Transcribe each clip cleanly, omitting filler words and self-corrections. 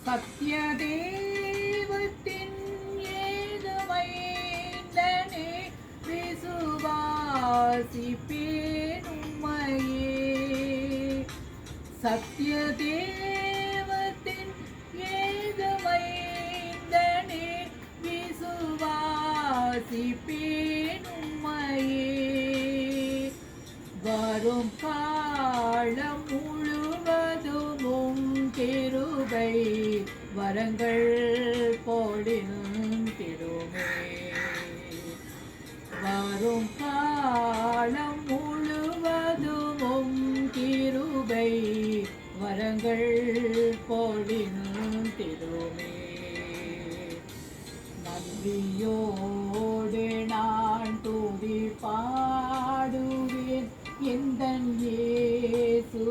சத்யதேவத்தின் ஏதுமைந்தனே விசுவாசிப்பேன் உம்மையே. சத்யதேவத்தின் ஏதுமைந்தனே விசுவாசிப்பேன் உம்மையே. வரும் காலம் முழுவதும் உம் கிருபை வரங்கள் பொழிந்திடுமே. வரும் காலம் முழுவதும் உம் கிருபை வரங்கள் பொழிந்திடுமே. நன்றியோடு நான் துதி பாடுவேன் எந்தன் இயேசுராஜனே.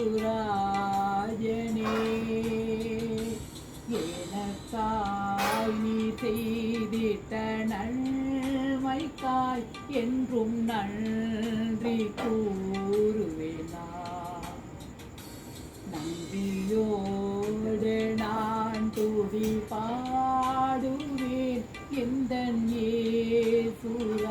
எனக்காய் நீ செய்திட்ட நன்மைக்காய் என்றும் நன்றி கூறுவேனா. நன்றியோடு நான் துதி பாடுவேன் எந்தன் இயேசுராஜனே.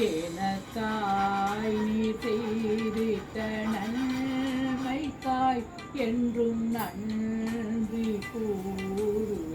எனக்காய் நீ செய்திட்ட நன்மைக்காய் என்றும் நன்றி கூறுவேன்.